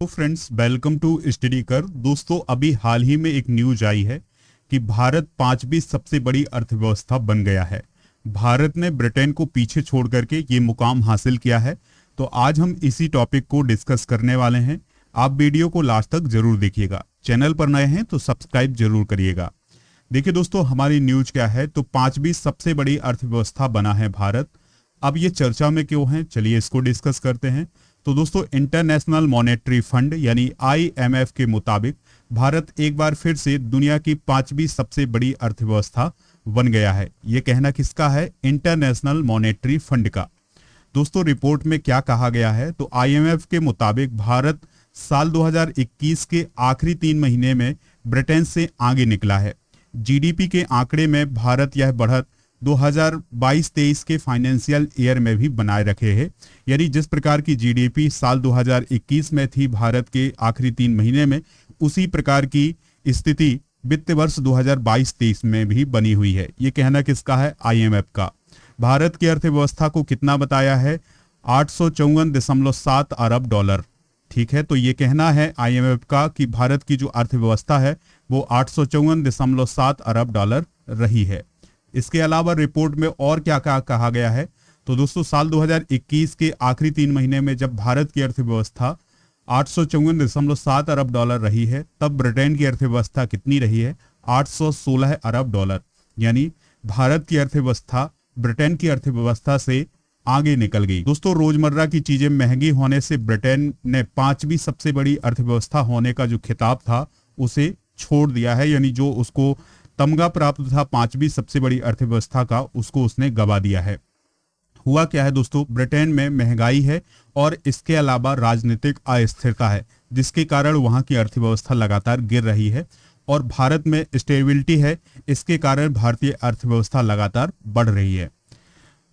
तो friends, welcome to study कर। दोस्तों, अभी हाल ही में एक न्यूज आई है कि भारत पांचवी सबसे बड़ी अर्थव्यवस्था बन गया है। भारत ने ब्रिटेन को पीछे छोड़ करके ये मुकाम हासिल किया है। तो आज हम इसी टॉपिक को डिस्कस करने वाले हैं। आप वीडियो को लास्ट तक जरूर देखिएगा। चैनल पर नए हैं तो सब्सक्राइब जरूर करिएगा। देखिए दोस्तों, हमारी न्यूज क्या है, तो पांचवी सबसे बड़ी अर्थव्यवस्था बना है भारत। अब ये चर्चा में क्यों है, चलिए इसको डिस्कस करते हैं। तो दोस्तों, इंटरनेशनल मॉनेटरी फंड यानी आईएमएफ के मुताबिक भारत एक बार फिर से दुनिया की पांचवी सबसे बड़ी अर्थव्यवस्था बन गया है। ये कहना किसका है? इंटरनेशनल मॉनेटरी फंड का। दोस्तों, रिपोर्ट में क्या कहा गया है, तो आईएमएफ के मुताबिक भारत साल 2021 के आखिरी 3 महीने में ब्रिटेन से आगे निकला है। जीडीपी के आंकड़े में भारत यह बढ़त 2022-23 के फाइनेंशियल ईयर में भी बनाए रखे है। यानी जिस प्रकार की जीडीपी साल 2021 में थी भारत के आखिरी 3 महीने में, उसी प्रकार की स्थिति वित्त वर्ष 2022-23 में भी बनी हुई है। ये कहना किसका है? आईएमएफ का। भारत की अर्थव्यवस्था को कितना बताया है? 854.7 अरब डॉलर। ठीक है, तो ये कहना है आईएमएफ का कि भारत की जो अर्थव्यवस्था है वो 854.7 अरब डॉलर रही है। इसके अलावा रिपोर्ट में और क्या क्या कहा गया है, तो दोस्तों साल 2021 के आखिरी 3 महीने में जब भारत की अर्थव्यवस्था 854.7 अरब डॉलर रही है, तब ब्रिटेन की अर्थव्यवस्था कितनी रही है? 816 अरब डॉलर। यानी भारत की अर्थव्यवस्था ब्रिटेन की अर्थव्यवस्था से आगे निकल गई। दोस्तों, रोजमर्रा की चीजें महंगी होने से ब्रिटेन ने पांचवी सबसे बड़ी अर्थव्यवस्था होने का जो खिताब था उसे छोड़ दिया है। यानी जो उसको तमगा प्राप्त था पांचवी सबसे बड़ी अर्थव्यवस्था का, उसको उसने गवा दिया है। हुआ क्या है दोस्तों, ब्रिटेन में महंगाई है और इसके अलावा राजनीतिक अस्थिरता है, जिसके कारण वहां की अर्थव्यवस्था लगातार गिर रही है। और भारत में स्टेबिलिटी है, इसके कारण भारतीय अर्थव्यवस्था लगातार बढ़ रही है।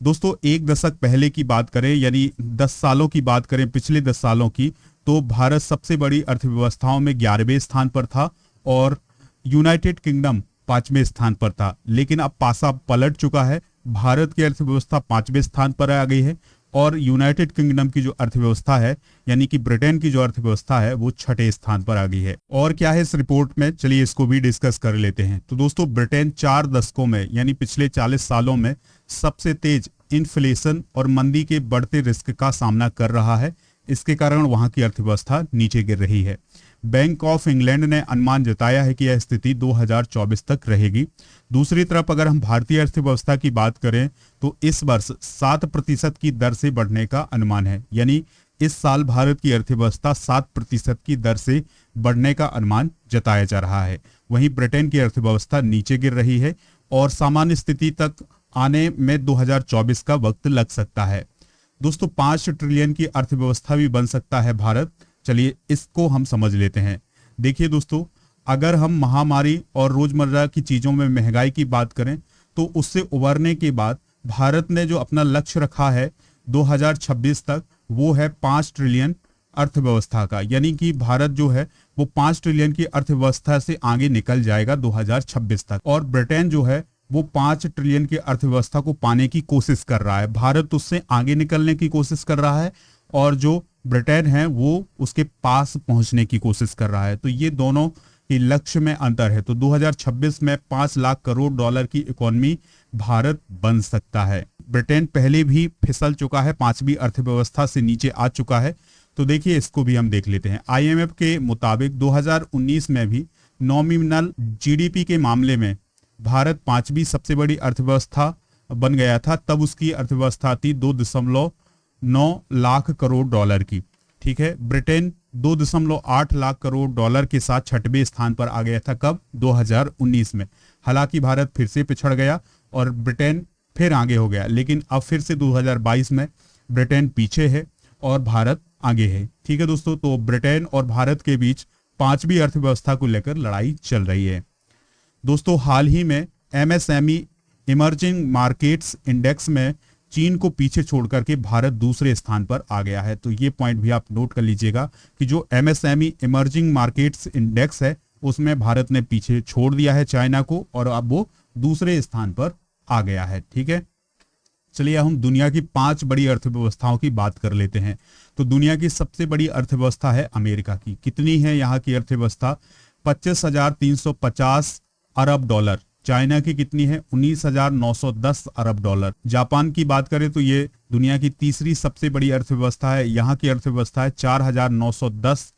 दोस्तों, एक दशक पहले की बात करें, यानी 10 सालों की बात करें, पिछले 10 सालों की, तो भारत सबसे बड़ी अर्थव्यवस्थाओं में 11वें स्थान पर था और यूनाइटेड किंगडम 5वें स्थान पर था। लेकिन अब पासा पलट चुका है। भारत की अर्थव्यवस्था 5वें स्थान पर आ गई है और यूनाइटेड किंगडम की जो अर्थव्यवस्था है, यानी कि ब्रिटेन की जो अर्थव्यवस्था है, वो 6ठे स्थान पर आ गई है। और क्या है इस रिपोर्ट में, चलिए इसको भी डिस्कस कर लेते हैं। तो दोस्तों, ब्रिटेन 4 दशकों में यानी पिछले 40 सालों में सबसे तेज इन्फ्लेशन और मंदी के बढ़ते रिस्क का सामना कर रहा है। इसके कारण वहां की अर्थव्यवस्था नीचे गिर रही है। बैंक ऑफ इंग्लैंड ने अनुमान जताया है कि यह स्थिति 2024 तक रहेगी। दूसरी तरफ अगर हम भारतीय अर्थव्यवस्था की बात करें तो इस वर्ष 7% की दर से बढ़ने का अनुमान है। यानी इस साल भारत की अर्थव्यवस्था 7% की दर से बढ़ने का अनुमान जताया जा रहा है। वहीं ब्रिटेन की अर्थव्यवस्था नीचे गिर रही है और सामान्य स्थिति तक आने में 2024 का वक्त लग सकता है। दोस्तों, 5 ट्रिलियन की अर्थव्यवस्था भी बन सकता है भारत। चलिए इसको हम समझ लेते हैं। देखिए दोस्तों, अगर हम महामारी और रोजमर्रा की चीजों में महंगाई की बात करें तो उससे उबरने के बाद भारत ने जो अपना लक्ष्य रखा है 2026 तक, वो है 5 ट्रिलियन अर्थव्यवस्था का। यानी कि भारत जो है वो 5 ट्रिलियन की अर्थव्यवस्था से आगे निकल जाएगा 2026 तक। और ब्रिटेन जो है वो 5 ट्रिलियन की अर्थव्यवस्था को पाने की कोशिश कर रहा है। भारत उससे आगे निकलने की कोशिश कर रहा है और जो ब्रिटेन है वो उसके पास पहुंचने की कोशिश कर रहा है। तो ये दोनों के लक्ष्य में अंतर है। तो 2026 में 5 लाख करोड़ डॉलर की इकोनॉमी भारत बन सकता है। ब्रिटेन पहले भी फिसल चुका है, 5वीं अर्थव्यवस्था से नीचे आ चुका है। तो देखिए इसको भी हम देख लेते हैं। आईएमएफ के मुताबिक 2019 में भी नॉमिनल जीडीपी के मामले में भारत 5वीं सबसे बड़ी अर्थव्यवस्था बन गया था। तब उसकी अर्थव्यवस्था थी 2.9 लाख करोड़ डॉलर की। ठीक है, ब्रिटेन 2.8 लाख करोड़ डॉलर के साथ 6वें स्थान पर आ गया था। कब? 2019 में। हालांकि भारत फिर से पिछड़ गया और ब्रिटेन फिर आगे हो गया, लेकिन अब फिर से 2022 में ब्रिटेन पीछे है और भारत आगे है। ठीक है दोस्तों, तो ब्रिटेन और भारत के बीच 5वीं अर्थव्यवस्था को लेकर लड़ाई चल रही है। दोस्तों, हाल ही में एमएसएमई इमर्जिंग मार्केट्स इंडेक्स में चीन को पीछे छोड़ करके भारत दूसरे स्थान पर आ गया है। तो ये पॉइंट भी आप नोट कर लीजिएगा कि जो एमएसएमई इमर्जिंग मार्केट्स इंडेक्स है उसमें भारत ने पीछे छोड़ दिया है चाइना को और अब वो दूसरे स्थान पर आ गया है। ठीक है, चलिए हम दुनिया की 5 बड़ी अर्थव्यवस्थाओं की बात कर लेते हैं। तो दुनिया की सबसे बड़ी अर्थव्यवस्था है अमेरिका की। कितनी है यहाँ की अर्थव्यवस्था? 25,350 अरब डॉलर। चाइना की कितनी है? 19,910 अरब डॉलर। जापान की बात करें तो ये दुनिया की तीसरी सबसे बड़ी अर्थव्यवस्था है, यहाँ की अर्थव्यवस्था है 4,910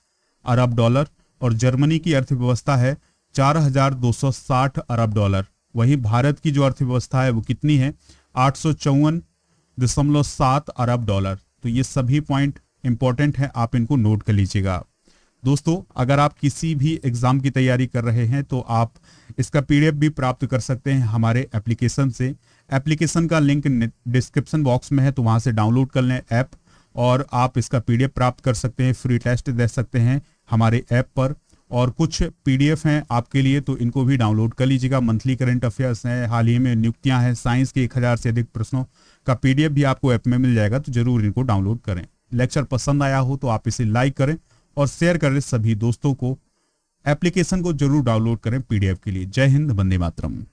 अरब डॉलर। और जर्मनी की अर्थव्यवस्था है 4,260 अरब डॉलर। वहीं भारत की जो अर्थव्यवस्था है वो कितनी है? 854.7 अरब डॉलर। तो ये सभी पॉइंट इंपॉर्टेंट है, आप इनको नोट कर लीजिएगा। दोस्तों, अगर आप किसी भी एग्जाम की तैयारी कर रहे हैं तो आप इसका पीडीएफ भी प्राप्त कर सकते हैं हमारे एप्लीकेशन से। एप्लीकेशन का लिंक डिस्क्रिप्शन बॉक्स में है, तो वहां से डाउनलोड कर लें ऐप, और आप इसका पीडीएफ प्राप्त कर सकते हैं। फ्री टेस्ट दे सकते हैं हमारे ऐप पर, और कुछ पीडीएफ हैं आपके लिए, तो इनको भी डाउनलोड कर लीजिएगा। मंथली करंट अफेयर्स हैं, हाल ही में नियुक्तियां हैं, साइंस के 1000 से अधिक प्रश्नों का पीडीएफ भी आपको ऐप में मिल जाएगा, तो जरूर इनको डाउनलोड करें। लेक्चर पसंद आया हो तो आप इसे लाइक करें और शेयर करें सभी दोस्तों को। एप्लीकेशन को जरूर डाउनलोड करें पीडीएफ के लिए। जय हिंद, वंदे मातरम।